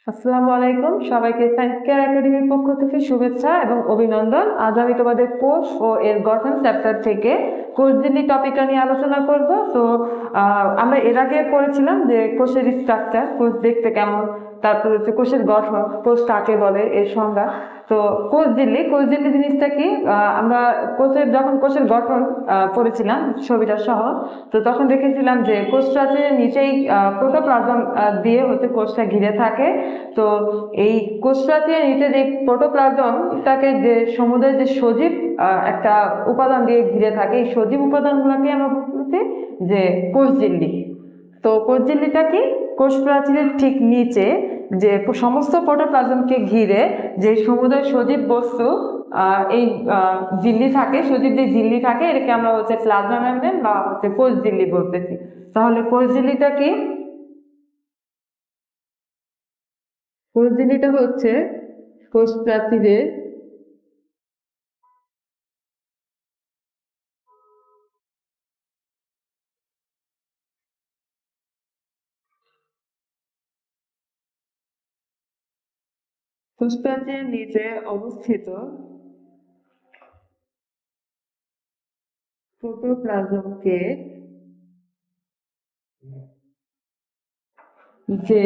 আসসালামু আলাইকুম, সবাইকে সায়েন্স কেয়ার একাডেমির পক্ষ থেকে শুভেচ্ছা এবং অভিনন্দন। আজ আমি তোমাদের কোষ ও এর গঠন চ্যাপ্টার থেকে কোষঝিল্লি টপিকটা নিয়ে আলোচনা করব। তো আমরা এর আগে পড়েছিলাম যে কোষের স্ট্রাকচার, কোষ দেখতে কেমন, তারপর হচ্ছে কোষের গঠন, কোষ কাকে বলে, এর সংজ্ঞা। তো কোষঝিল্লি জিনিসটা কি, আমরা যখন কোষের গঠন পড়েছিলাম ছবিটা সহ, তো তখন দেখেছিলাম যে কোষপ্রাচীরের নিচেই প্রোটোপ্লাজম দিয়ে হচ্ছে কোষটা ঘিরে থাকে। তো এই কোষপ্রাচীরের নিচে যে প্রোটোপ্লাজমটাকে যে সমুদ্রের যে সজীব একটা উপাদান দিয়ে ঘিরে থাকে, এই সজীব উপাদানগুলোকে আমরা বলতেছি যে কোষঝিল্লি। তো কোষঝিল্লিটা কি, কোষ প্রাচীরের ঠিক নিচে যে সমস্ত প্রোটোপ্লাজমকে ঘিরে যে সমুদ্রের সজীব বস্তু এই ঝিল্লি থাকে, সজীব যে ঝিল্লি থাকে, এটাকে আমরা হচ্ছে প্লাজমা মেমব্রেন বা হচ্ছে কোষঝিল্লি বলতেছি। তাহলে কোষঝিল্লিটা কি? কোষঝিল্লিটা হচ্ছে কোষ প্রাচীরের কোষ প্রাচীরের নিচে অবস্থিত প্রোটোপ্লাজমকে যে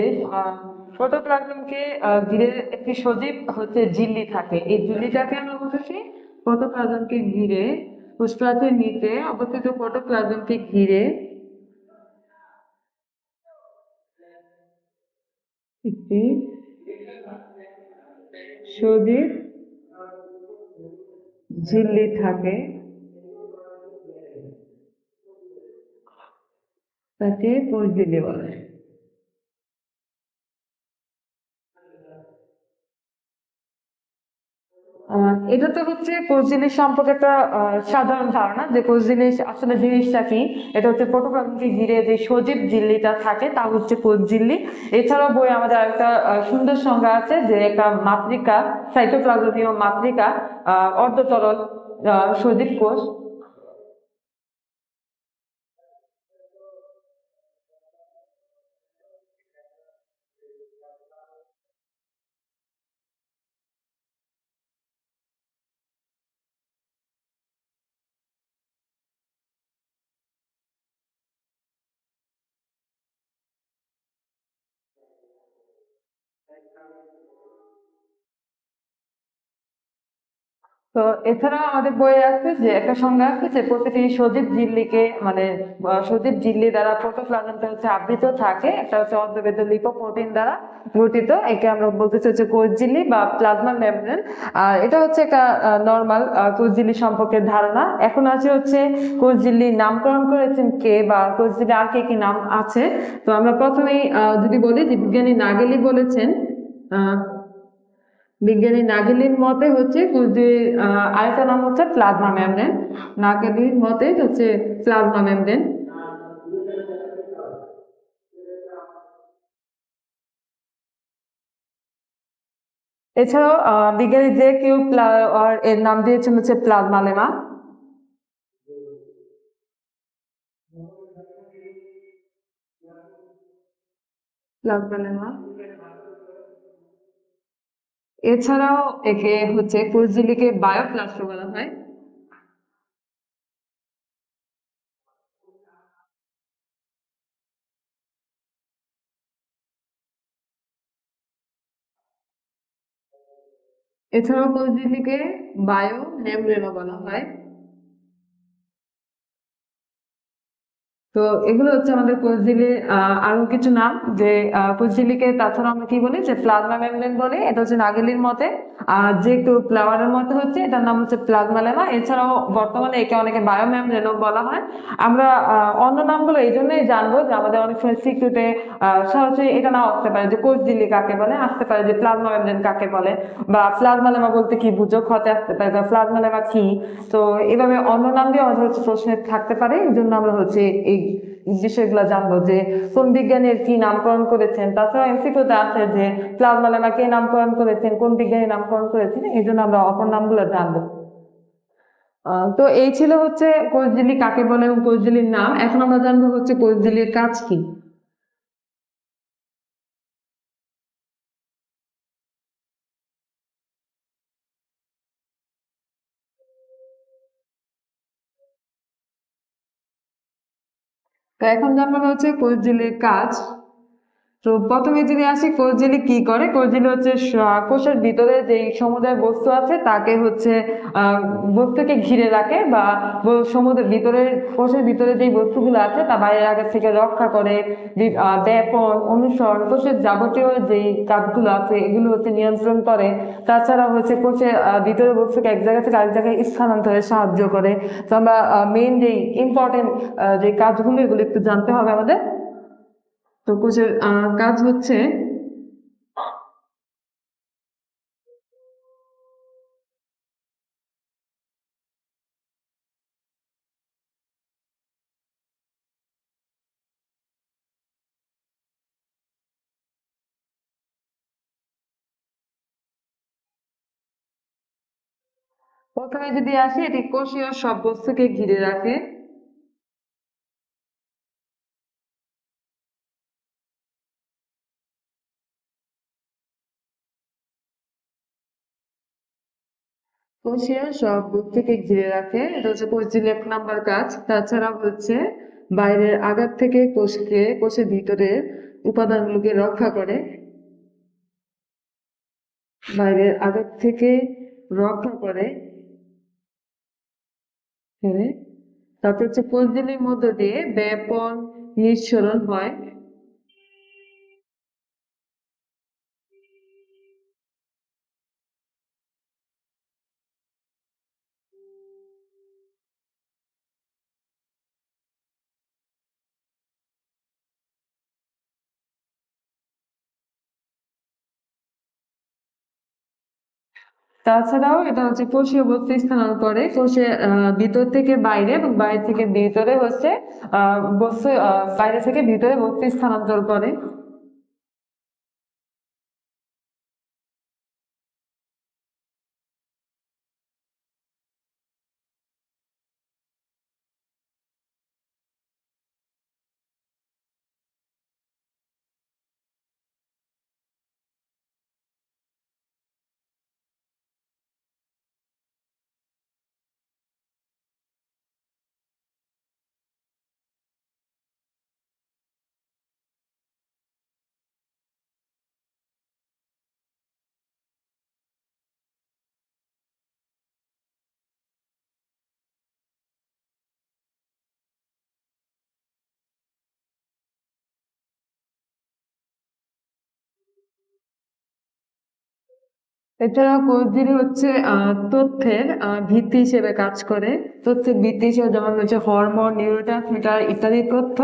প্রোটোপ্লাজমকে ঘিরে একটি সজীব হচ্ছে ঝিল্লি থাকে, এই ঝিল্লিটাকে আমরা বলতেছি প্রোটোপ্লাজমকে ঘিরে, কোষপ্রাচীরের নিচে অবস্থিত প্রোটোপ্লাজমকে ঘিরে একটি সজীব ঝিল্লি থাকে, তাকে কোষঝিল্লি বলে। এটা তো হচ্ছে কোষঝিল্লি সম্পর্কে একটা সাধারণ ধারণা যে কোষঝিল্লি আসলে জিনিসটা কি। এটা হচ্ছে প্রোটোপ্লাজমকে ঘিরে যে সজীব ঝিল্লিটা থাকে তা হচ্ছে কোষঝিল্লি। এছাড়াও বই আমাদের একটা সুন্দর সংজ্ঞা আছে যে একটা মাতৃকা, সাইটোপ্লাজমীয় মাতৃকা, অর্ধতরল সজীব কোষ। তো এছাড়াও আমাদের বইয়ে আছে যে একটা সংজ্ঞা আছে যে প্রতিটি সজীব ঝিল্লিকে মানে সজীব ঝিল্লি দ্বারা প্রোটোপ্লাজমটা হচ্ছে আবৃত থাকে, একটা হচ্ছে অর্ধবেদ লিপোপ্রোটিন দ্বারা গঠিত, একে আমরা বলতেছি হচ্ছে কোষঝিল্লি বা প্লাজমা মেমব্রেন। আর এটা হচ্ছে একটা নর্মাল কোষঝিল্লি সম্পর্কে ধারণা। এখন আছে হচ্ছে কোষঝিল্লি নামকরণ করেছেন কে, বা কোষঝিল্লি আর কে কি নাম আছে। তো আমরা প্রথমেই যদি বলি যে বিজ্ঞানী নাগেলি বলেছেন, আহ বিজ্ঞানী নাগেলির মতে হচ্ছে কোষঝিল্লির আরেকটা নাম হচ্ছে প্লাজমা মেমব্রেন। নাগেলির মতে হচ্ছে প্লাজমা মেমব্রেন। এছাড়াও বিজ্ঞানী যে কেউ এর নাম দিয়েছেন হচ্ছে প্লাজমা লেমা। Plasma lemma. এছাড়াও একে হচ্ছে কোষঝিল্লিকে বায়োপ্লাস্ট বলা হয়। এছাড়াও কোষঝিল্লিকে বায়ো মেমব্রেনও বলা হয়। তো এগুলো হচ্ছে আমাদের কোষঝিল্লির আরো কিছু নাম। যে কোষঝিল্লিকে তাছাড়া আমরা কি বলি, যে প্লাজমা মেমব্রেন বলি, এটা হচ্ছে নাগেলির মতে। আর যে একটু ফ্লাওয়ারের মতে হচ্ছে এটার নাম হচ্ছে প্লাজমা লেমা। এছাড়াও বর্তমানে একে অনেকে বায়ো মেমব্রেনও বলা হয়। আমরা অন্য নামগুলো এই জন্যই জানবো যে আমাদের অনেক সময় সিকিউতে সরাসরি এটা নাও আসতে পারে যে কোষঝিল্লি কাকে বলে, আসতে পারে যে প্লাজমা মেমব্রেন কাকে বলে, বা প্লাজমা লেমা বলতে কি বুঝো, ক্ষতে আসতে পারে প্লাজমা লেমা কি। তো এভাবে অন্য নাম দিয়ে আমাদের হচ্ছে প্রশ্ন থাকতে পারে, এই জন্য আমরা হচ্ছে এই বিষয়গুলো জানবো যে কোন বিজ্ঞানীর কি নামকরণ করেছেন। তাছাড়া এমসিকিউতে আছে যে প্লাজমা লেমা কে নামকরণ করেছেন, কোন বিজ্ঞানী নামকরণ করেছেন, এই জন্য আমরা অপর নামগুলো জানবো। তো এই ছিল হচ্ছে কোষঝিল্লি কাকে বলে এবং কোষঝিল্লির নাম। এখন আমরা জানবো হচ্ছে কোষঝিল্লির কাজ কি। তো এখন জানবো হচ্ছে কোষ ঝিল্লির কাজ। তো প্রথমে যদি আসি কোষ ঝিল্লি কি করে, কোষ ঝিল্লি হচ্ছে কোষের ভিতরে যে সমুদায় বস্তু আছে তাকে হচ্ছে বস্তুকে ঘিরে রাখে, বা সমুদ্রের ভিতরে কোষের ভিতরে যে বস্তুগুলো আছে তা বাইরের আগে থেকে রক্ষা করে, ব্যাপন অনুসরণ কোষের যাবতীয় যেই কাজগুলো আছে এগুলো হচ্ছে নিয়ন্ত্রণ করে। তাছাড়া হচ্ছে কোষের ভিতরে বস্তুকে এক জায়গা থেকে আরেক জায়গায় স্থানান্তরে সাহায্য করে। তো আমরা মেইন যেই ইম্পর্টেন্ট যে কাজগুলো এগুলো একটু জানতে হবে আমাদের। তো কোচের কাজ হচ্ছে প্রথমে যদি আসি এটি কোষীয় সব বস্তুকে ঘিরে রাখে। কোষীয় সব বস্তুকে ঘিরে রাখে, এটা হচ্ছে কোষঝিল্লির 1 নাম্বার কাজ। তাছাড়া হচ্ছে বাইরের আঘাত থেকে কোষের ভিতরে উপাদানগুলোকে রক্ষা করে, বাইরের আঘাত থেকে রক্ষা করে। হ্যাঁ, তারপর হচ্ছে কোষঝিল্লির মধ্য দিয়ে ব্যাপন নিঃসরণ হয়। তাছাড়াও এটা হচ্ছে কোষীয় বস্তু স্থানান্তর করে, কোষের ভিতর থেকে বাইরে এবং বাইরে থেকে ভিতরে হচ্ছে বস্তু বাইরে থেকে ভিতরে বস্তু স্থানান্তর করে। এছাড়াও কোষঝিল্লি হচ্ছে তথ্যের ভিত্তি হিসেবে কাজ করে। তথ্যের ভিত্তি হিসেবে যেমন হচ্ছে হরমোন, নিউরোট্রান্সমিটার ইত্যাদি তথ্য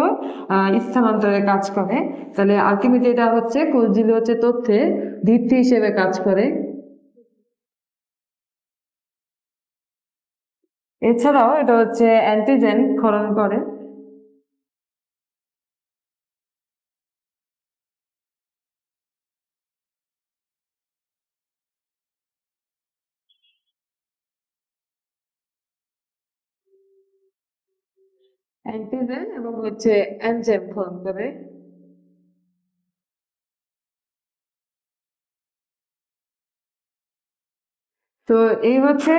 স্থানান্তরে কাজ করে। তাহলে আলটিমেটলি এটা হচ্ছে কোষঝিল্লি হচ্ছে তথ্যের ভিত্তি হিসেবে কাজ করে। এছাড়াও এটা হচ্ছে অ্যান্টিজেন ক্ষরণ করে। অ্যান্টিজেন এবং হচ্ছে এনজাইম ক্ষরণ করে। তো এই হচ্ছে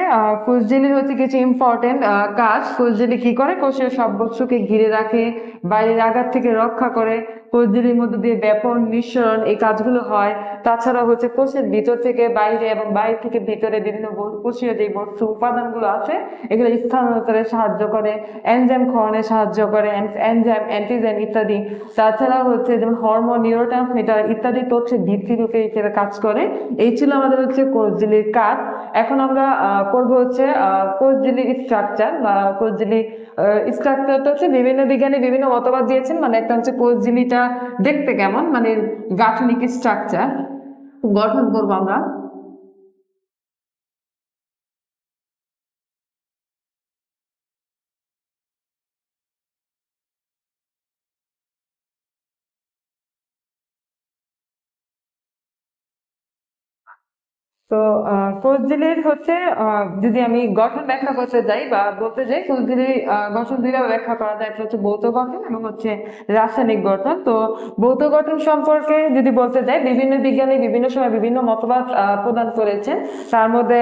কোষঝিল্লির হচ্ছে কিছু ইম্পর্টেন্ট কাজ। কোষঝিল্লি কি করে, কোষের সব বস্তুকে ঘিরে রাখে, বাইরের আঘাত থেকে রক্ষা করে, কোষঝিল্লির মধ্যে দিয়ে ব্যাপন নিঃসরণ এই কাজগুলো হয়। তাছাড়া হচ্ছে কোষের ভিতর থেকে বাইরে এবং বাইরে থেকে ভিতরে বিভিন্ন কোষীয় যে বস্তু উপাদানগুলো আছে এগুলো স্থানান্তরে সাহায্য করে, এনজাইম ক্ষরণে সাহায্য করে, এনজাইম অ্যান্টিজেন ইত্যাদি। তাছাড়াও হচ্ছে যেমন হরমোন, নিউরোট্রান্সমিটার ইত্যাদি তথ্যের ভিত্তিরূপে হিসেবে কাজ করে। এই ছিল আমাদের হচ্ছে কোষঝিল্লির কাজ। এখন আমরা পড়বো হচ্ছে কোষঝিল্লির স্ট্রাকচার বা কোষঝিল্লি স্ট্রাকচারটা হচ্ছে বিভিন্ন বিজ্ঞানী বিভিন্ন মতবাদ দিয়েছেন। মানে একটা হচ্ছে কোষঝিল্লিটা দেখতে কেমন, মানে গাঠনিক স্ট্রাকচার গঠন করবো আমরা। তো কোষঝিল্লির হচ্ছে যদি আমি গঠন ব্যাখ্যা করতে যাই বা বলতে যাই, কোষঝিল্লির গঠন দুইভাবে ব্যাখ্যা করা যায়, একটা হচ্ছে ভৌত গঠন এবং হচ্ছে রাসায়নিক গঠন। তো ভৌত গঠন সম্পর্কে যদি বলতে যাই, বিভিন্ন বিজ্ঞানী বিভিন্ন সময় বিভিন্ন মতবাদ প্রদান করেছেন। তার মধ্যে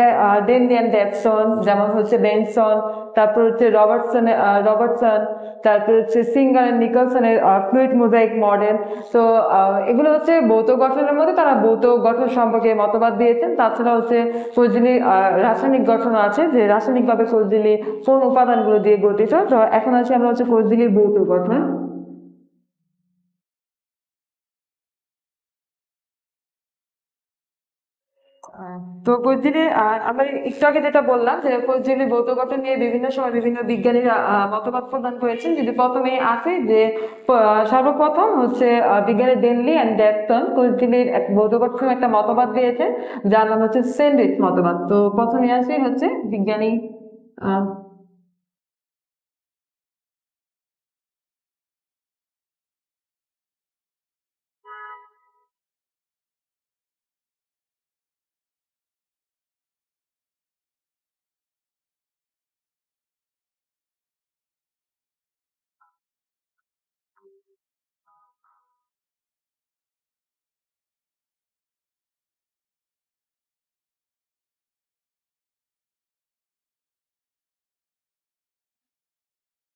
ডেনলিয়ান ডেভসন, যেমন হচ্ছে বেনসন, তারপর হচ্ছে রবার্টসন, তারপর হচ্ছে সিঙ্গার এন্ড নিকলসনের ফ্লুইড মোজাইক মডেল। তো এগুলো হচ্ছে ভৌত গঠনের মধ্যে তারা ভৌত গঠন সম্পর্কে মতবাদ দিয়েছেন। তাছাড়া হচ্ছে কোষঝিল্লি রাসায়নিক গঠন আছে, যে রাসায়নিকভাবে কোষঝিল্লি কোন উপাদানগুলো দিয়ে গঠিত। তো এখন আছে আমরা হচ্ছে কোষঝিল্লির ভৌত গঠন। তো কোষঝিল্লি আমরা একটু আগে যেটা বললাম যে কোষঝিল্লি ভৌত গঠন নিয়ে বিভিন্ন সময় বিভিন্ন বিজ্ঞানীরা মতবাদ প্রদান করেছেন। যদি প্রথমে আসে যে সর্বপ্রথম হচ্ছে বিজ্ঞানী ডেনলি অ্যান্ড ডেভসন কোষঝিল্লির এক ভৌত গঠনের একটা মতবাদ দিয়েছেন, যার নাম হচ্ছে স্যান্ডউইচ মতবাদ। তো প্রথমে আসে হচ্ছে বিজ্ঞানী আহ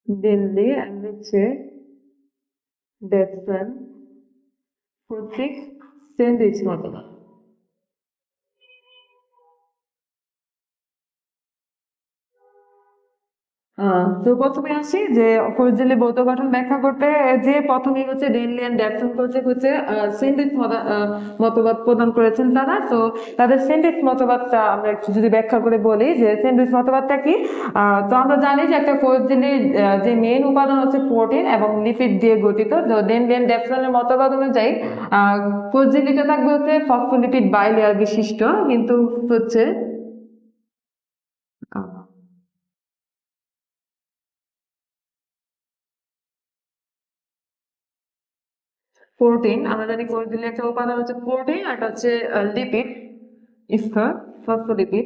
ডেনলি অ্যান্ড হচ্ছে ডেভসন কর্তৃক স্যান্ডউইচ মতবাদ। তো প্রথমে আসি যে কোষঝিল্লির ভৌত গঠন ব্যাখ্যা করতে, যে প্রথমে হচ্ছে ডেনলি অ্যান্ড ডেভসন কর্তৃক হচ্ছে সেন্ডউইচ মতবাদ প্রদান করেছেন তারা। তো তাদের সেন্ডউইচ মতবাদটা আমরা একটু যদি ব্যাখ্যা করে বলি যে সেন্ডউইচ মতবাদটা কি। তো আমরা জানি যে একটা কোষঝিল্লির যে মেইন উপাদান হচ্ছে প্রোটিন এবং লিপিড দিয়ে গঠিত। তো ডেনলি অ্যান্ড ডেভসনের মতবাদ অনুযায়ী কোষঝিল্লিটা থাকবে হচ্ছে ফসফোলিপিড বাইলেয়ার বিশিষ্ট, কিন্তু হচ্ছে প্রোটিন, আমরা জানি কোষঝিল্লির একটা উপাদান হচ্ছে প্রোটিন, আর একটা হচ্ছে লিপিড স্তর, ফসফোলিপিড।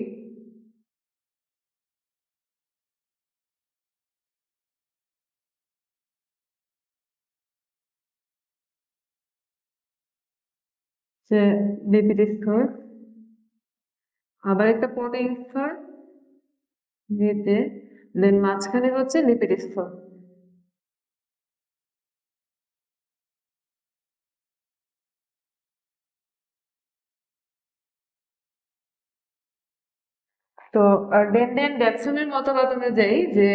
যে লিপিড স্তর, আবার একটা প্রোটিন স্তর নিতে, দেন মাঝখানে হচ্ছে লিপিড স্তর। তো ডেন ড্যাটসনের মতবাদ অনুযায়ী যে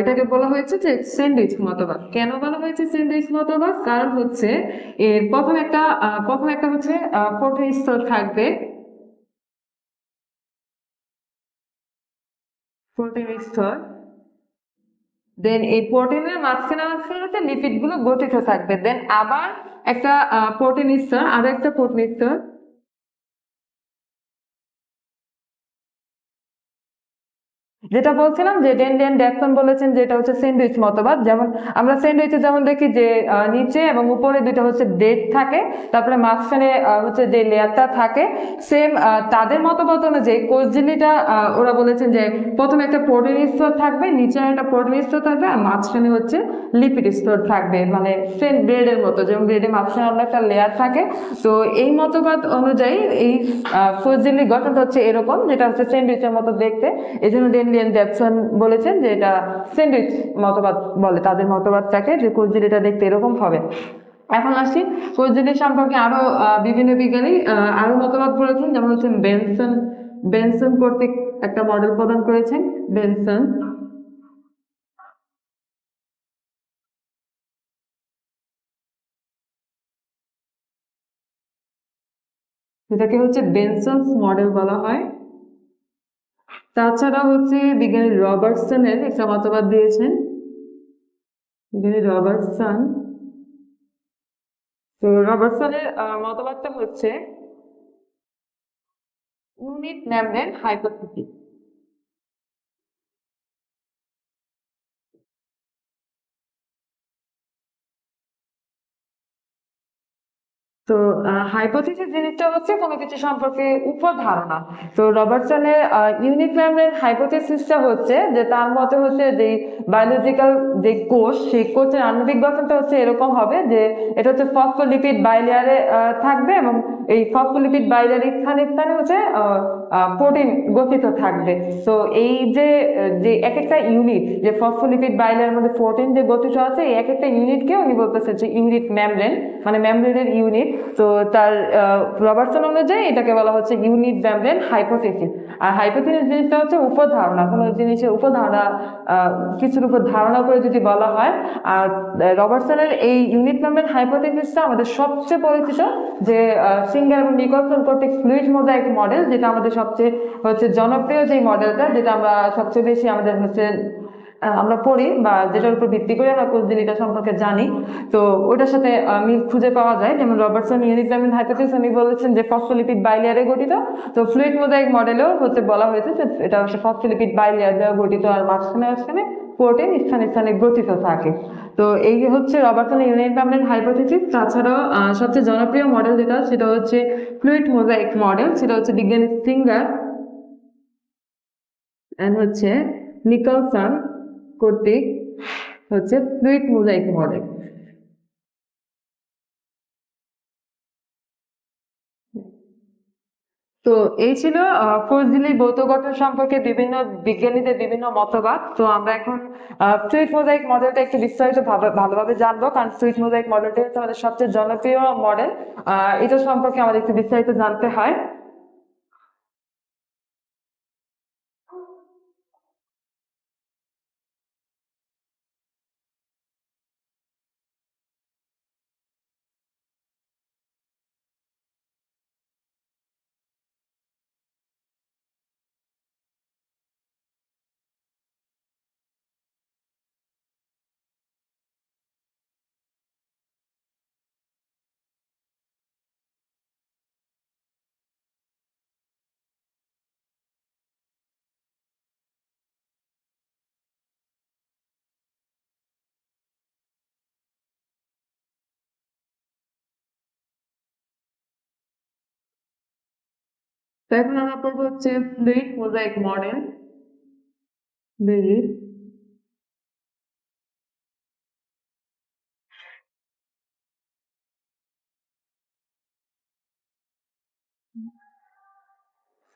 এটাকে বলা হয়েছে যে স্যান্ডউইচ মতবাদ। কেন বলা হয়েছে স্যান্ডউইচ মতবাদ? কারণ হচ্ছে এর প্রথম একটা হচ্ছে প্রোটিন স্তর থাকবে, প্রোটিন স্তর। দেন এই প্রোটিনের মাঝখানে লিপিড গুলো গঠিত থাকবে। দেন আবার একটা প্রোটিন স্তর, আরো একটা প্রোটিন স্তর। যেটা বলছিলাম যে ডেন ড্যাকসন বলেছেন যে এটা হচ্ছে স্যান্ডউইচ মতবাদ। যেমন আমরা স্যান্ডউইচে যেমন দেখি যে নিচে এবং উপরে দুটো হচ্ছে ব্রেড থাকে, তারপরে মাঝখানে হচ্ছে যে লেয়ারটা থাকে। সেম তাদের মতবাদ অনুযায়ী কোষঝিল্লিটা ওরা বলেছেন যে প্রথমে একটা প্রোটিন স্তর থাকবে, নিচে একটা প্রোটিন স্তর থাকবে, আর মাঝখানে হচ্ছে লিপিড স্তর থাকবে, মানে সেম ব্রেডের মতো, যেমন ব্রেডের মাঝখানে অন্য একটা লেয়ার থাকে। তো এই মতবাদ অনুযায়ী এই কোষঝিল্লির গঠনটা হচ্ছে এরকম, যেটা হচ্ছে স্যান্ডউইচের মতো দেখতে। এই জন্য ডেনলিয়ান ডেভসন বলেছেন যে এটা স্যান্ডউইচ মতবাদ বলে তাদের মতবাদটাকে, যে কোষঝিল্লিটা দেখতে এরকম হবে। এখন আসি কোষঝিল্লি সম্পর্কে আরো বিভিন্ন বিজ্ঞানী আরো মতবাদ করেছেন, যেমন হচ্ছে বেনসন কর্তৃক একটা মডেল প্রদান করেছেন, বেনসন। যেটাকে হচ্ছে বেনসনস মডেল বলা হয়। তাছাড়া হচ্ছে বিজ্ঞানী রবার্টসনের একটা মতবাদ দিয়েছেন, বিজ্ঞানী রবার্টসন। তো রবার্টসনের মতবাদটা হচ্ছে ইউনিট ন্যামডেন হাইপোথিসিস। তো হাইপোথিসিস জিনিসটা হচ্ছে কোনো কিছু সম্পর্কে উপধারণা। তো রবার্টসনের ইউনিট মেমব্রেন হাইপোথিসিসটা হচ্ছে যে তার মতে হচ্ছে যে বায়োলজিক্যাল যে কোষ, সেই কোষের আণবিক গঠনটা হচ্ছে এরকম হবে যে এটা হচ্ছে ফসফোলিপিড বাইলেয়ারে থাকবে, এবং এই ফসফোলিপিড বাইলেয়ার স্থানে স্থানে হচ্ছে প্রোটিন গঠিত থাকবে। তো এই যে যে এক একটা ইউনিট, যে ফসফোলিপিড বাইলেয়ারের মধ্যে প্রোটিন যে গঠিত আছে, এই এক একটা ইউনিটকে উনি বলতেছে যে ইউনিট মেমব্রেন, মানে মেমব্রেনের ইউনিট। তো তার রবার্টসন অনুযায়ী এটাকে বলা হচ্ছে ইউনিট মেমব্রেন হাইপোথিসিস। আর হাইপোথিসিস জিনিসটা হচ্ছে উপধারণা, কোনো জিনিসের উপধারণা, কিছুর উপর ধারণা করে যদি বলা হয়। আর রবার্টসনের এই ইউনিট মেমব্রেন হাইপোথিসিসটা আমাদের সবচেয়ে পরিচিত যে সিঙ্গার এবং নিকলসন কর্তৃক ফ্লুইড মোজাইক মডেল, যেটা আমাদের সবচেয়ে হচ্ছে জনপ্রিয় যে মডেলটা, যেটা আমরা সবচেয়ে বেশি আমাদের হচ্ছে আমরা পড়ি, বা যেটার উপর ভিত্তি করে আমরা কোষঝিল্লিটা সম্পর্কে জানি। তো ওটার সাথে মিল খুঁজে পাওয়া যায়। যেমন রবার্টসন ইউনিট মেমব্রেন হাইপোথিসিস উনি বলেছেন যে ফসফোলিপিড বাইলেয়ারে গঠিত। তো ফ্লুইড মোজাইক মডেলেও হচ্ছে বলা হয়েছে যে এটা হচ্ছে ফসফোলিপিড বাইলেয়ার দ্বারা গঠিত, আর মাঝখানে প্রোটিন স্থানে স্থানে গঠিত থাকে। তো এই হচ্ছে রবার্টসন ইউনিট মেমব্রেন হাইপোথিসিস। তাছাড়াও সবচেয়ে জনপ্রিয় মডেল যেটা, সেটা হচ্ছে ফ্লুইড মোজাইক মডেল। সেটা হচ্ছে বিজ্ঞানী সিঙ্গার এন্ড হচ্ছে নিকলসন কর্তৃক হচ্ছে ফ্লুইড মোজাইক মডেল। তো এই ছিল কোষঝিল্লির ভৌত গঠন সম্পর্কে বিভিন্ন বিজ্ঞানীদের বিভিন্ন মতবাদ। তো আমরা এখন ফ্লুইড মোজাইক মডেলটা একটু বিস্তারিত ভালোভাবে জানবো, কারণ ফ্লুইড মোজাইক মডেলটা হচ্ছে আমাদের সবচেয়ে জনপ্রিয় মডেল। এটা সম্পর্কে আমাদের একটু বিস্তারিত জানতে হয়। তো এখন আমরা পড়বো হচ্ছে ফ্লুইড মোজাইক মডেল।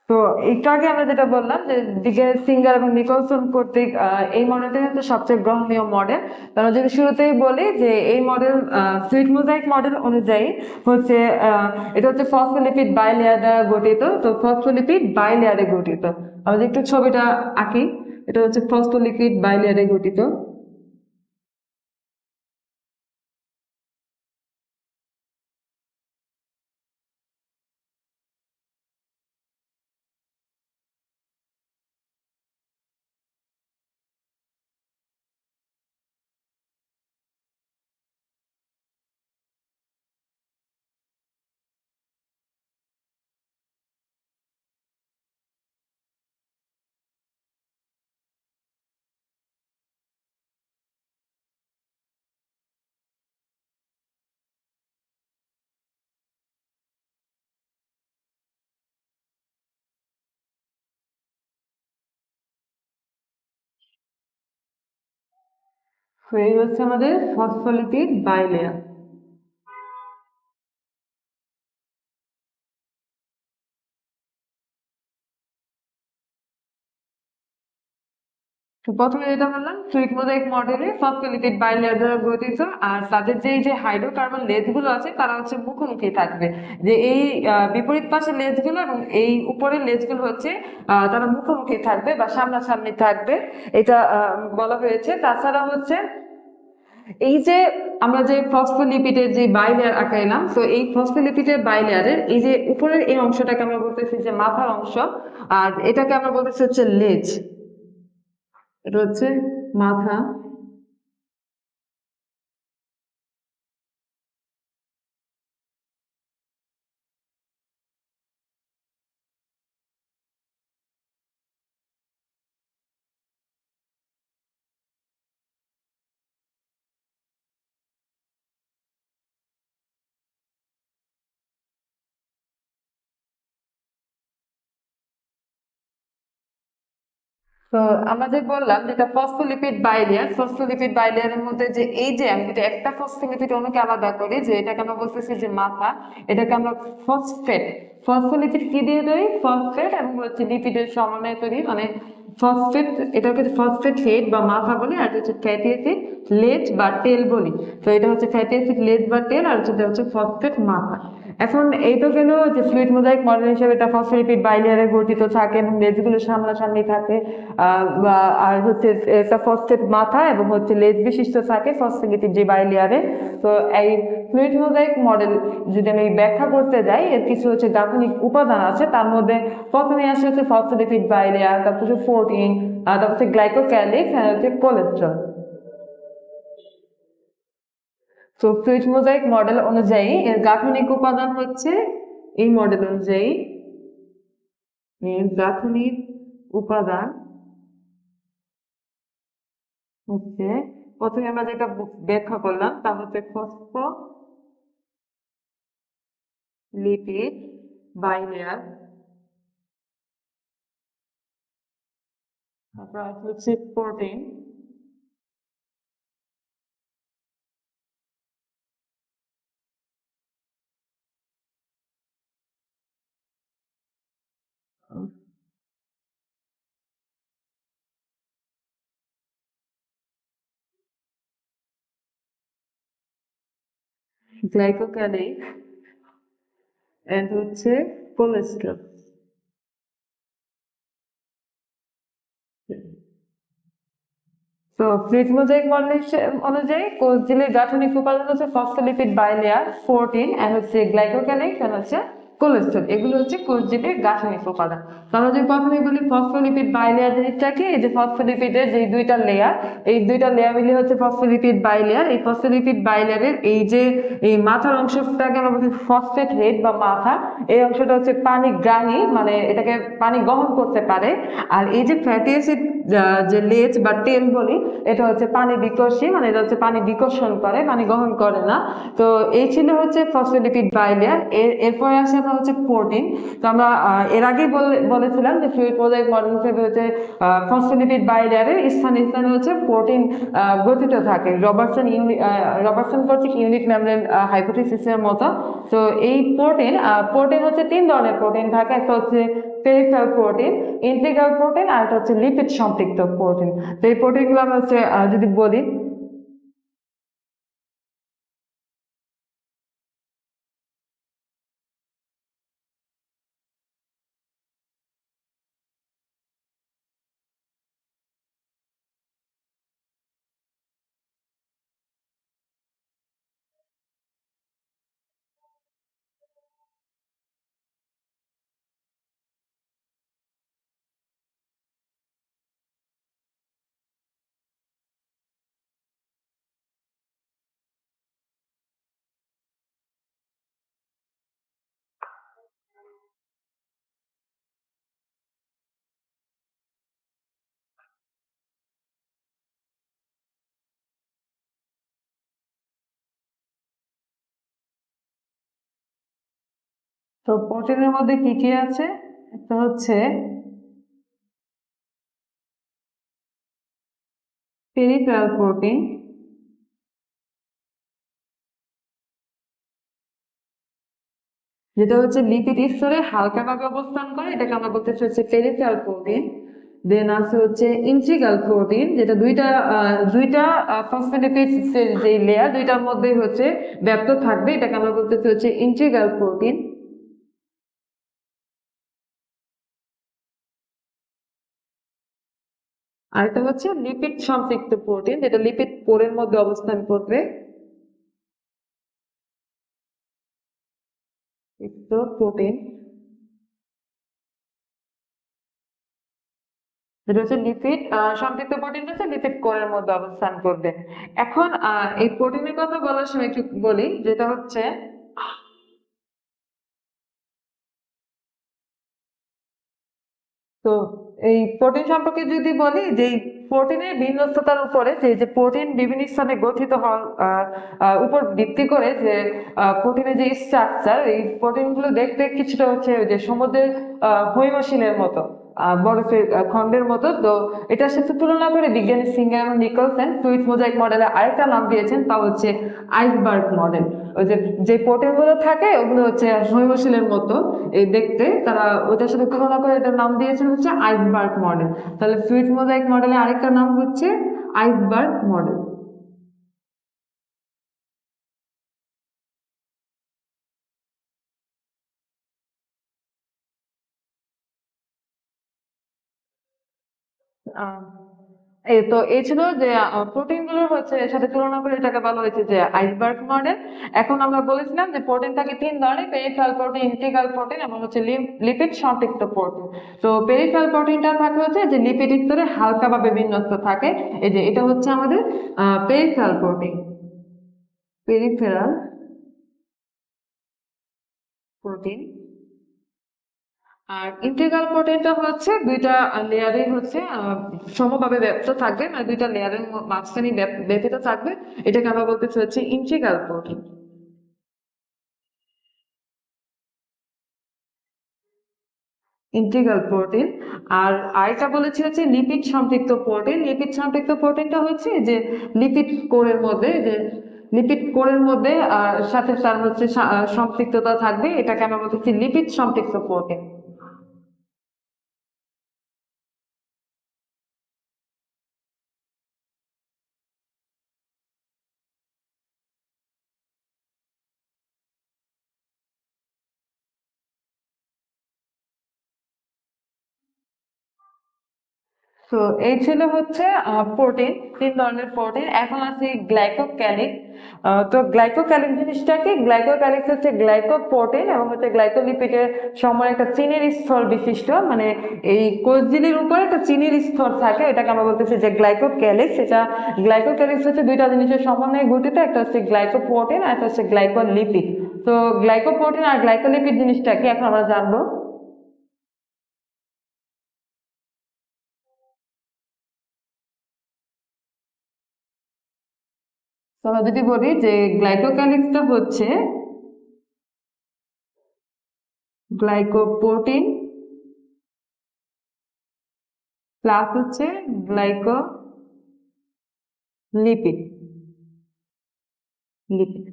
তো একটু আগে আমরা যেটা বললাম যে ডিগের সিঙ্গার এবং নিকলসন কর্তৃক এই মডেলটা হচ্ছে সবচেয়ে গ্রহণীয় মডেল। তারা যদি শুরুতেই বলি যে এই মডেল ফ্লুইড মোজাইক মডেল অনুযায়ী হচ্ছে এটা হচ্ছে ফসফোলিপিড বাইলেয়ার দ্বারা গঠিত। তো ফসফোলিপিড বাইলেয়ারে গঠিত, আমাদের একটু ছবিটা আঁকি। এটা হচ্ছে ফসফোলিপিড বাইলেয়ারে গঠিত। তো এই হচ্ছে আমাদের ফসফোলিপিড বাইলেয়ার। তো প্রথমে যেটা বললাম, ফ্লুইড মোজাইক মডেলে ফসফোলিপিড বাইলেয়ার দ্বারা গঠিত, আর তাদের যে হাইড্রোকার্বন লেজ গুলো আছে তারা হচ্ছে মুখোমুখি থাকবে। যে এই বিপরীত পাশের লেজ গুলো এবং এই উপরের লেজ গুলো হচ্ছে তারা মুখোমুখি থাকবে বা সামনাসামনি থাকবে, এটা বলা হয়েছে। তাছাড়া হচ্ছে এই যে আমরা যে ফসফোলিপিডের যে বাইলেয়ার আঁকাইলাম, তো এই ফসফোলিপিডের বাইলেয়ারের এই যে উপরের এই অংশটাকে আমরা বলতেছি যে মাথার অংশ, আর এটাকে আমরা বলতেছি হচ্ছে লেজ। এটা হচ্ছে মাথা। তো আমরা যে বললাম যেটা ফসফোলিপিড বাইলেয়ারের মধ্যে যে এই যে আমি যদি একটা ফসফোলিপিড অণুকে আলাদা করি, যে এটাকে আমরা বলতেছি যে মাথা, এটাকে আমরা ফসফেট। ফসফোলিপিড কি দিয়ে তৈরি? ফসফেট এবং হচ্ছে লিপিডের সমন্বয়ে তৈরি, মানে ফসফেট, এটাকে ফসফেট হেড বা মাথা বলি, আর হচ্ছে ফ্যাটি অ্যাসিড লেজ বা তেল বলি। তো এটা হচ্ছে ফ্যাটি অ্যাসিড লেজ বা তেল, আর যেটা হচ্ছে ফসফেট মাথা। এখন এই তো গেল যে ফ্লুইড মোজাইক মডেল হিসেবে এটা ফসফোলিপিড বাইলেয়ারে গঠিত থাকে এবং লেজগুলো সামনাসামনি থাকে, আর হচ্ছে একটা ফসফেট মাথা এবং হচ্ছে লেজ বিশিষ্ট থাকে ফসফোলিপিড যে বাইলেয়ারে। তো এই ফ্লুইড মোজাইক মডেল যদি আমি ব্যাখ্যা করতে যাই, এর কিছু হচ্ছে গাঠনিক উপাদান আছে, তার মধ্যে প্রথমে আসে হচ্ছে ফসফোলিপিড বাইলেয়ার, তারপর হচ্ছে প্রোটিন, তারপর হচ্ছে গ্লাইকোক্যালিক্স, আর হচ্ছে কোলেস্ট্রল। তো ফ্লুইড মোজাইক মডেল অনুযায়ী এর গাঠনিক উপাদান হচ্ছে, এই মডেল অনুযায়ী এর গাঠনিক উপাদান হচ্ছে, প্রথমে আমরা যেটা ব্যাখ্যা করলাম তা হচ্ছে ফসফোলিপিড বাইলেয়ার, তারপর হচ্ছে প্রোটিন, গ্লাইকোক্যালিক, এন্ড হচ্ছে কোলেস্ট্রল। তো ফ্লুইড মোজাইক মডেল অনুযায়ী কোষ ঝিল্লির গাঠনিক উপাদান হচ্ছে ফসফোলিপিড বাইলেয়ার, প্রোটিন, এন্ড হচ্ছে গ্লাইকোক্যালিক, এন্ড হচ্ছে কোলেস্ট্রল। এগুলো হচ্ছে কোষ ঝিল্লির গাঠনিক উপাদান। তো আমরা যদি প্রথমে বলি ফসফোলিপিড বাইলেয়ার জিনিসটা কি, এই যে ফসফোলিপিডের যে দুইটা লেয়ার, এই দুইটা লেয়ার মিলে হচ্ছে ফসফোলিপিড বাইলেয়ার। এই ফসফোলিপিড বাইলেয়ারের এই যে এই মাথার অংশটাকে আমরা বলছি ফসফেট হেড বা মাথা, এই অংশটা হচ্ছে পানি গ্রাহী, মানে এটাকে পানি গ্রহণ করতে পারে। আর এই যে ফ্যাটি অ্যাসিড যে লেজ বা টেল বলি, এটা হচ্ছে পানি বিকর্ষী, মানে এটা হচ্ছে পানি বিকর্ষণ করে, পানি গ্রহণ করে না। তো এই ছিল হচ্ছে ফসফোলিপিড বাইলেয়ার। এরপরে আসে আমরা হচ্ছে প্রোটিন। তো আমরা এর আগেই বলেছিলাম যে ফ্লুইড মোজাইক মডেল হিসেবে হচ্ছে ফসফোলিপিড বাইলেয়ারের স্থানে স্থানে হচ্ছে প্রোটিন গঠিত থাকে, রবার্টসন কর্তৃক ইউনিট মেমব্রেন হাইপোথিসিসের মতো। তো এই প্রোটিন হচ্ছে তিন ধরনের প্রোটিন থাকে, একটা হচ্ছে পেরিফেরাল প্রোটিন, ইন্টিগ্রাল প্রোটিন, আর একটা হচ্ছে লিপিড সম্পৃক্ত প্রোটিন। তো এই প্রোটিনগুলো আমরা হচ্ছে যদি বলি, তো প্রোটিনের মধ্যে কি কি আছে, একটা হচ্ছে পেরিফেরাল প্রোটিন, যেটা হচ্ছে লিপিড স্তরে হালকাভাবে অবস্থান করে, এটাকে আমরা বলতেছি হচ্ছে পেরিফেরাল প্রোটিন। দেন আছে হচ্ছে ইন্টিগ্রাল প্রোটিন, যেটা দুইটা ফসফোলিপিড যে লেয়ার, দুইটার মধ্যে হচ্ছে ব্যাপ্ত থাকবে, এটাকে আমরা বলতেছি হচ্ছে ইন্টিগ্রাল প্রোটিন। আরেকটা হচ্ছে লিপিড সম্পৃক্ত প্রোটিন, যেটা লিপিড পোরের মধ্যে অবস্থান করবে, প্রোটিন, যেটা হচ্ছে লিপিড সম্পৃক্ত প্রোটিন হচ্ছে লিপিড কোরের মধ্যে অবস্থান করবে। এখন এই প্রোটিনের কথা বলার সময় একটু বলি, যেটা হচ্ছে তো এই প্রোটিন সম্পর্কে যদি বলি, যে প্রোটিনের বিন্যস্ততার উপরে, যে প্রোটিন বিভিন্ন স্থানে গঠিত হওয়ার উপর ভিত্তি করে যে প্রোটিনের যে স্ট্রাকচার, এই প্রোটিনগুলো দেখতে কিছুটা হচ্ছে যে সমুদ্রের হিমশিলের মতো। বরফের খন্ডের মতো। তো এটার সাথে তুলনা করে বিজ্ঞানী সিঙ্গার এবং নিকলসন ফ্লুইড মোজাইক মডেলের আরেকটা নাম দিয়েছেন, তা হচ্ছে আইসবার্গ মডেল। ওই যে প্রোটিন গুলো থাকে ওগুলো হচ্ছে হৈমশীলের মতো এই দেখতে, তারা ওটার সাথে তুলনা করে এটার নাম দিয়েছেন হচ্ছে আইসবার্গ মডেল। তাহলে ফ্লুইড মোজাইক মডেলের আরেকটা নাম হচ্ছে আইসবার্গ মডেল। আহ, এই তো এই ছিল যে প্রোটিন গুলো হচ্ছে এর সাথে তুলনা করে এটাকে বলা হয়েছে যে আইসবার্গ মডেল। এখন আমরা বলেছিলাম যে প্রোটিন থাকে তিন ধরনের, পেরিফেরাল প্রোটিন, ইন্টিগ্রাল প্রোটিন এবং হচ্ছে লিপিড সম্পৃক্ত প্রোটিন। তো পেরিফেরাল প্রোটিনটা থাকে হচ্ছে যে লিপিড স্তরে হালকাভাবে বিন্যস্ত থাকে। এই যে এটা হচ্ছে আমাদের পেরিফেরাল প্রোটিন, পেরিফেরাল প্রোটিন। আর ইন্টিগ্রাল প্রোটিনটা হচ্ছে দুইটা লেয়ারে হচ্ছে সমভাবে ব্যাপ্ত থাকবে, মানে দুইটা লেয়ারের মাঝখানে ব্যাপিত থাকবে, এটাকে আমরা বলতেছি হচ্ছে ইন্টিগ্রাল প্রোটিন, ইন্টিগ্রাল প্রোটিন। আর আরেকটা বলেছি হচ্ছে লিপিড সম্পৃক্ত প্রোটিন। লিপিড সম্পৃক্ত প্রোটিনটা হচ্ছে যে লিপিড কোরের মধ্যে যে লিপিড কোরের মধ্যে সাথে তার হচ্ছে সম্পৃক্ততা থাকবে, এটাকে আমরা বলতেছি লিপিড সম্পৃক্ত প্রোটিন। তো এই ছিল হচ্ছে প্রোটিন, তিন ধরনের প্রোটিন। এখন আছে গ্লাইকোক্যালিক। তো গ্লাইকোক্যালিক জিনিসটা কি? গ্লাইকোক্যালিক হচ্ছে গ্লাইকোপ্রোটিন এবং হচ্ছে গ্লাইকোলিপিডের সময় একটা চিনির স্তর বিশিষ্ট, মানে এই কোষঝিল্লির উপরে একটা চিনির স্তর থাকে, এটাকে আমরা বলতেছি যে গ্লাইকোক্যালিক। সেটা গ্লাইকোক্যালিক্স হচ্ছে দুইটা জিনিসের সমন্বয়ে গঠিত, একটা হচ্ছে গ্লাইকোপ্রোটিন আর একটা হচ্ছে গ্লাইকোলিপিড। তো গ্লাইকোপ্রোটিন আর গ্লাইকোলিপিড জিনিসটা কি এখন আমরা জানবো। তো আমরা যদি বলি যে গ্লাইকোক্যালিক্সটা হচ্ছে গ্লাইকোপ্রোটিন প্লাস হচ্ছে গ্লাইকোলিপিড, লিপিড।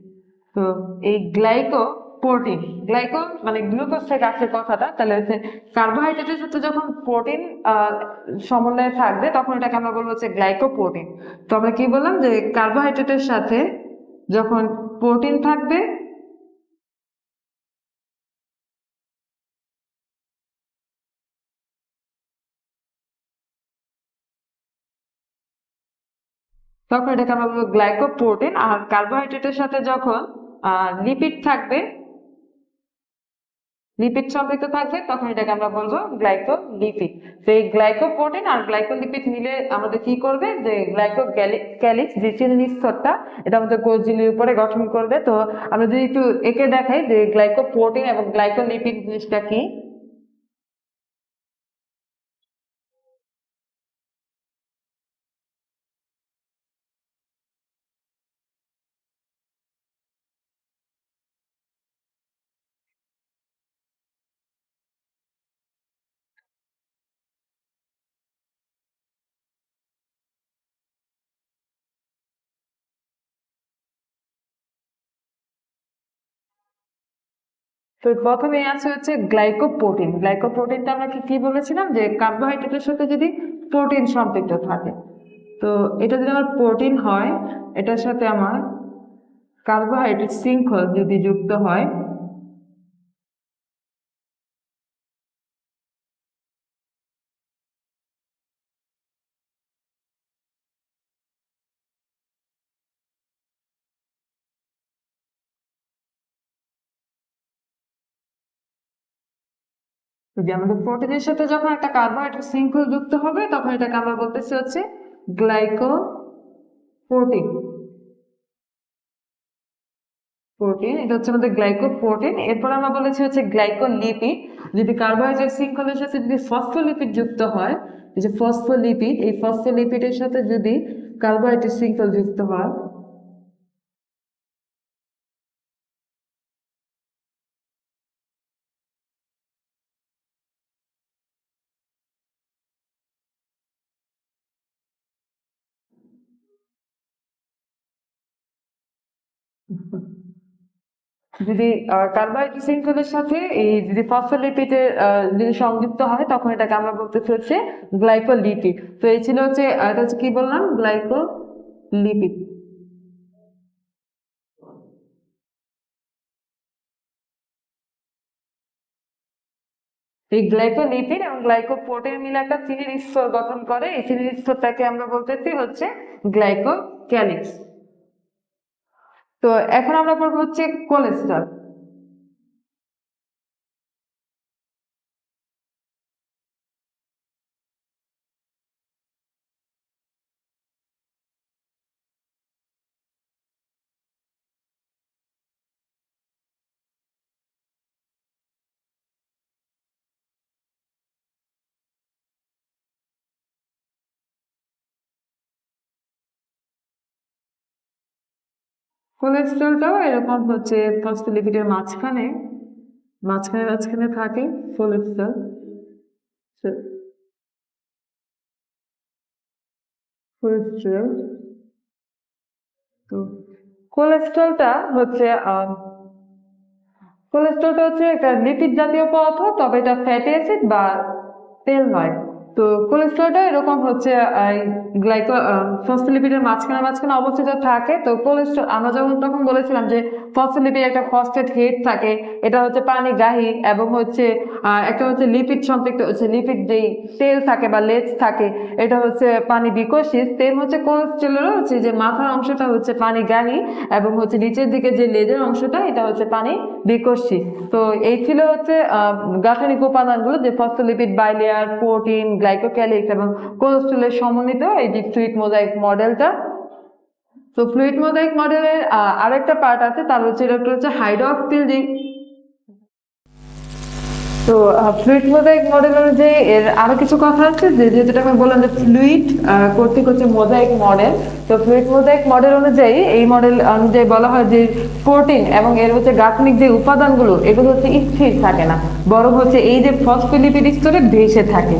তো এই গ্লাইকোপ্রোটিন, গ্লাইকো মানে গ্লুকোজ থেকে আসে কথাটা, তাহলে হচ্ছে কার্বোহাইড্রেটের সাথে যখন প্রোটিন সমন্বয়ে থাকবে তখন এটাকে আমরা বলবো হচ্ছে গ্লাইকোপ্রোটিন। তো আমরা কি বললাম যে কার্বোহাইড্রেটের সাথে যখন প্রোটিন থাকবে তখন এটাকে আমরা বলবো গ্লাইকোপ্রোটিন। আর কার্বোহাইড্রেটের সাথে যখন লিপিড থাকবে, লিপিড সম্পৃক্ত থাকবে, তখন এটাকে আমরা বলবো গ্লাইকোলিপিড। তো এই গ্লাইকোপ্রোটিন আর গ্লাইকোলিপিড মিলে আমাদের কি করবে যে গ্লাইকোক্যালিক্স যে চিনির স্তরটা, এটা আমাদের কোষঝিল্লির উপরে গঠন করবে। তো আমরা যদি একটু এঁকে দেখাই যে গ্লাইকোপ্রোটিন এবং গ্লাইকোলিপিড জিনিসটা কি। তো প্রথমে আছে হচ্ছে গ্লাইকোপ্রোটিন। গ্লাইকোপ্রোটিনটা আমরা কি কি বলেছিলাম যে কার্বোহাইড্রেটের সাথে যদি প্রোটিন সম্পৃক্ত থাকে, তো এটা যদি আমার প্রোটিন হয়, এটার সাথে আমার কার্বোহাইড্রেট শৃঙ্খল যদি যুক্ত হয়, যে আমাদের প্রোটিনের সাথে যখন একটা কার্বোহাইড্রেট শৃঙ্খল যুক্ত হবে তখন এটাকে আমরা বলতেছি হচ্ছে গ্লাইকোপ্রোটিন। প্রোটিন এটা হচ্ছে আমাদের গ্লাইকোপ্রোটিন। এরপর আমরা বলেছি হচ্ছে গ্লাইকোলিপিড। যদি কার্বোহাইড্রেট শৃঙ্খলের সাথে যদি ফসফোলিপিড যুক্ত হয়, এই যে ফসফোলিপিড, এই ফসফোলিপিডের সাথে যদি কার্বোহাইড্রেট শৃঙ্খল যুক্ত হয়, যদি কার্বাইড শৃঙ্খলের সাথে এই যদি ফসফোলিপিডের যদি সংযুক্ত হয় তখন এটাকে আমরা বলতেছি হচ্ছে গ্লাইকোলিপিড। তো এই ছিল হচ্ছে এটা হচ্ছে কি বললাম, গ্লাইকোলিপিড। এই গ্লাইকোলিপিড এবং গ্লাইকোপ্রোটিন মিলে একটা চিনির স্তর গঠন করে, এই চিনির স্তরটাকে আমরা বলতেছি হচ্ছে গ্লাইকোক্যালিক্স। তো এখন আমরা পড়বো হচ্ছে কোলেস্ট্রল। কোলেস্ট্রলটাও এরকম হচ্ছে ফসফোলিপিডের মাঝখানে মাঝখানে মাঝখানে থাকে কোলেস্ট্রল। কোলেস্ট্রল তো কোলেস্ট্রলটা হচ্ছে কোলেস্ট্রলটা হচ্ছে একটা লিপিড জাতীয় পদার্থ, তবে এটা ফ্যাটি অ্যাসিড বা তেল নয়। তো কোলেস্ট্রলটা এরকম হচ্ছে গ্লাইকো ফসফোলিপিডের মাঝখানে মাঝখানে অবস্থিত থাকে। তো কোলেস্ট্রল আমরা যখন তখন বলেছিলাম যে ফসফোলিপিড একটা ফসফেট হেড থাকে, এটা হচ্ছে পানিগ্রাহী, এবং হচ্ছে একটা হচ্ছে লিপিড সম্পৃক্ত হচ্ছে লিপিড যেই তেল থাকে বা লেজ থাকে এটা হচ্ছে পানি বিকোষী। তেল হচ্ছে কোলেস্ট্রলেরও হচ্ছে যে মাথার অংশটা হচ্ছে পানিগ্রাহী এবং হচ্ছে নিচের দিকে যে লেজের অংশটা এটা হচ্ছে পানি বিকোষী। তো এই ছিল হচ্ছে গাঠনিক উপাদানগুলো, যে ফসফোলিপিড, বাইলেয়ার, প্রোটিন, গ্লাইকোক্যালিক্স এবং কোলেস্ট্রলের সমন্বিত এই যে ফ্লুইড মোজাইক মডেলটা। তো ফ্লুইড মোজাইক মডেলের আরেকটা পার্ট আছে, তার হচ্ছে এটা হচ্ছে হাইড্রোক্সিল। তো ফ্লুইড মোজাইক মডেল অনুযায়ী এর আরো কিছু কথা আছে, যে যেটা আমি বললাম যে ফ্লুইড কর্তৃক হচ্ছে মোজাইক মডেল। তো ফ্লুইড মোজাইক মডেল অনুযায়ী এই মডেল অনুযায়ী বলা হয় যে প্রোটিন এবং এর হচ্ছে গাঠনিক যে উপাদানগুলো এগুলো হচ্ছে স্থির থাকে না, বরং হচ্ছে এই যে ফসফোলিপিড স্তরে ভেসে থাকে।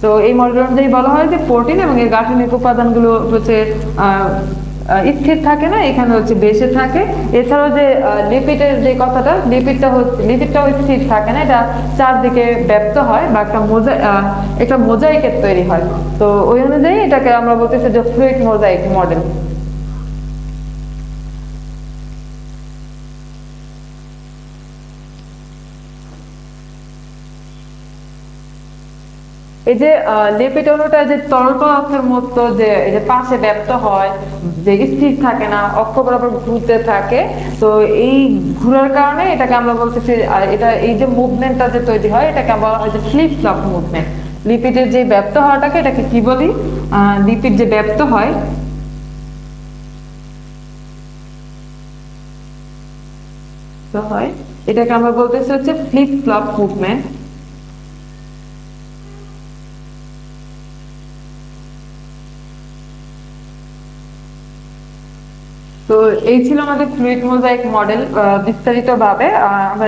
তো এই মডেল অনুযায়ী বলা হয় যে প্রোটিন এবং এর গাঠনিক উপাদানগুলো হচ্ছে স্থির থাকে না, এখানে হচ্ছে বেশি থাকে। এছাড়াও যে লিপিডের যে কথাটা, লিপিডটাও স্থির থাকে না, এটা চারদিকে ব্যাপ্ত হয় বা একটা মোজাইকের তৈরি হয়। তো ওই অনুযায়ী এটাকে আমরা বলতেছি যে ফ্লুইড মোজাইক মডেল। এই যে লিপিড অণুটা যে তরল পদার্থের মতো যে এই যে পাশে ব্যপ্ত হয়, যে স্থির থাকে না, অক্ষ বরাবর ঘুরতে থাকে। তো এই ঘোরার কারণে এটাকে আমরা বলতেছি এটা এই যে মুভমেন্টটা যে তৈরি হয় এটাকে বলা হয় যে ফ্লিপ ফ্লপ মুভমেন্ট। লিপিডের যে ব্যপ্ত হওয়াটাকে এটাকে কি বলি, লিপিড যে ব্যপ্ত হয় এটাকে আমরা বলতেছি হচ্ছে ফ্লিপ ফ্লপ মুভমেন্ট। তো এই ছিল আমাদের ফ্লুইড মোজাইক মডেল বিস্তারিত ভাবে আমরা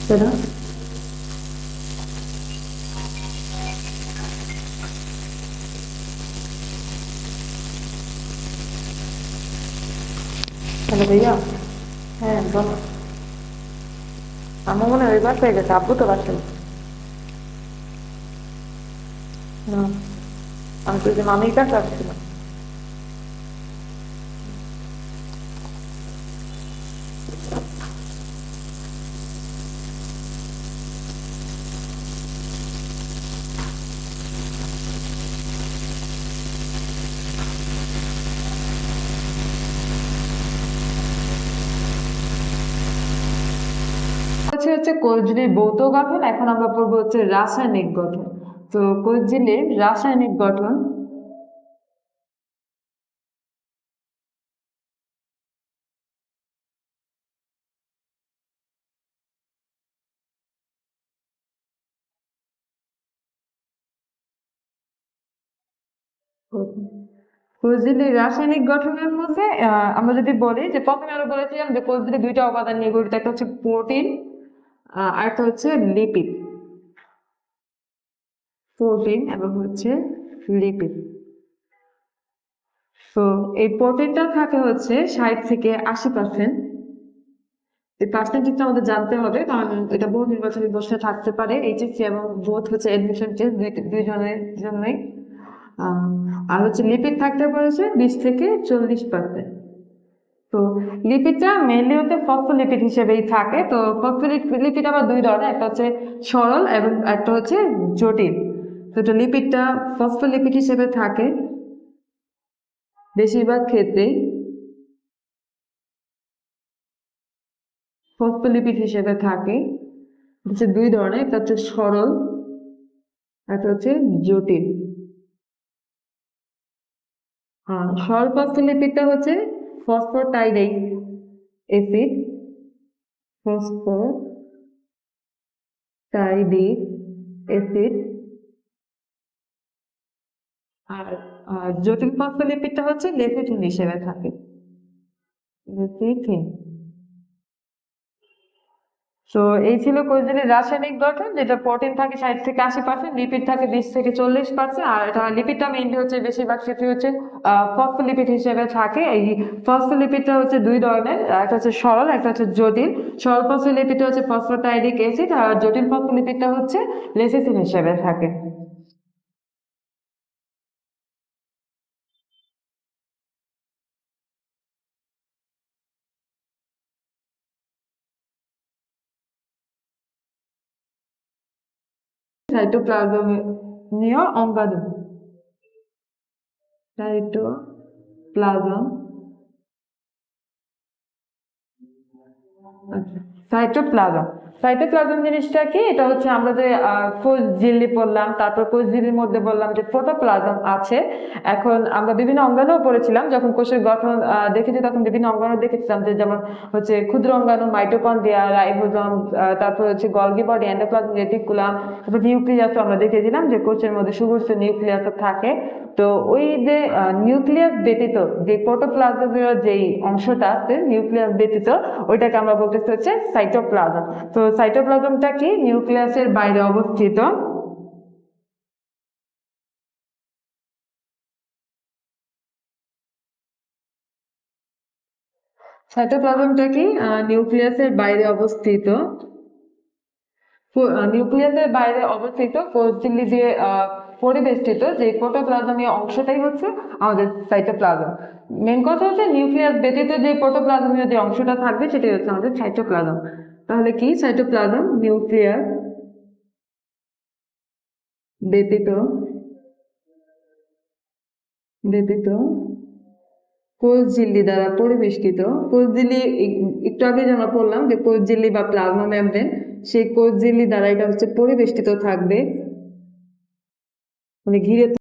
সেটা হ্যালো ভাইয়া। হ্যাঁ বলো। আমার মনে হয় বাসায় গেছে, আব্বু তো বাসায়। হুম, আমি তো যে মামির কাছে আসছিলাম। হচ্ছে কোষঝিল্লির ভৌত গঠন, এখন আমরা পড়বো হচ্ছে রাসায়নিক গঠন। তো কোষঝিল্লির রাসায়নিক গঠন। কোষঝিল্লির রাসায়নিক গঠনের মধ্যে আমরা যদি বলি যে প্রথমে আমরা বলেছিলাম যে কোষঝিল্লি দুইটা উপাদান নিয়ে গঠিত, একটা হচ্ছে প্রোটিন আর একটা হচ্ছে লিপিড। প্রোটিন এবং হচ্ছে লিপিড। তো এই প্রোটিনটা থাকে হচ্ছে 60 থেকে 80%। এই পার্সেন্টেজটা আমাদের জানতে হবে, কারণ এটা বহু নির্বাচনী প্রশ্নে থাকতে পারে, এইচএসসি এবং বোথ হচ্ছে এডমিশন টেস্ট দুই জনের জন্যই। আর হচ্ছে লিপিড থাকতে পারছে 20 থেকে 40%। তো লিপিডটা মেনলি হচ্ছে ফসফোলিপিড হিসেবেই থাকে। তো ফসফোলিপিড আবার দুই ধরনের, একটা হচ্ছে সরল এবং একটা হচ্ছে জটিল। তো এটা লিপিডটা ফসফোলিপিড হিসেবে থাকে বেশিরভাগ ক্ষেত্রেই, ফসফোলিপিড হিসেবে থাকে। হচ্ছে দুই ধরনের, একটা হচ্ছে সরল, একটা হচ্ছে জটিল। সরল ফসফোলিপিডটা হচ্ছে ফসফোটাইডিক অ্যাসিড, ফসফোটাইডিক অ্যাসিড। আর জটিল ফসফোলিপিডটা হচ্ছে লেসিথিন হিসেবে থাকে, লেসিথিন। তো এই ছিল কোষঝিল্লির রাসায়নিক গঠন, যেটা প্রোটিন থাকে 60 থেকে 80%, লিপিড থাকে 20 থেকে 40%। আর এটা লিপিডটা মেইনলি হচ্ছে বেশিরভাগ ক্ষেত্রে হচ্ছে ফসফোলিপিড হিসেবে থাকে। এই ফসফোলিপিডটা হচ্ছে দুই ধরনের, একটা হচ্ছে সরল, একটা হচ্ছে জটিল। সরল ফসফোলিপিডটা হচ্ছে ফসফোটাইডিক অ্যাসিড, আর জটিল ফসফোলিপিডটা হচ্ছে লেসিথিন হিসেবে থাকে। সাইটোপ্লাজমীয় অঙ্গাণু, সাইটোপ্লাজম। সাইটোপ্লাজম, সাইটোপ্লাজম জিনিসটা কি? এটা হচ্ছে আমরা যে কোষঝিল্লি পড়লাম, তারপর কোষঝিল্লির মধ্যে বললাম যে প্রোটোপ্লাজম আছে। এখন আমরা বিভিন্ন অঙ্গাণুও পড়েছিলাম, যখন কোষের গঠন দেখেছি তখন বিভিন্ন অঙ্গাণু দেখেছিলাম, যে যেমন হচ্ছে ক্ষুদ্র অঙ্গাণু, মাইটোকন্ড্রিয়া, রাইবোজোম, তারপর হচ্ছে গলগি বডি, এন্ডোপ্লাজম রেটিকুলাম, তারপর নিউক্লিয়াসও আমরা দেখেছিলাম যে কোষের মধ্যে সুগঠিত নিউক্লিয়াসও থাকে। তো ওই যে নিউক্লিয়াস ব্যতীত যে প্রোটোপ্লাজমের যেই অংশটা আছে, নিউক্লিয়াস ব্যতীত, ওইটাকে আমরা বলতেছি হচ্ছে সাইটোপ্লাজম। তো সাইটোপ্লাজমটা কি? নিউক্লিয়াসের বাইরে অবস্থিত। সাইটোপ্লাজমটা কি? নিউক্লিয়াসের বাইরে অবস্থিত। নিউক্লিয়াসের বাইরে অবস্থিত কোষঝিল্লি দিয়ে পরিবেষ্টিত যে প্রোটোপ্লাজমীয় অংশটাই হচ্ছে আমাদের সাইটোপ্লাজম। মেন কথা হচ্ছে নিউক্লিয়াস ব্যতীত যে প্রোটোপ্লাজমীয় যে অংশটা থাকবে সেটাই হচ্ছে আমাদের সাইটোপ্লাজম। তাহলে কি? সাইটোপ্লাজম নিউক্লিয়াস ব্যতীত ব্যতীত কোষঝিল্লি দ্বারা পরিবেষ্টিত। কোষঝিল্লি একটু আগে আমরা বললাম যে কোষঝিল্লি বা প্লাজমা মেমব্রেন, সেই কোষঝিল্লি দ্বারা এটা হচ্ছে পরিবেষ্টিত থাকবে, মানে ঘিরে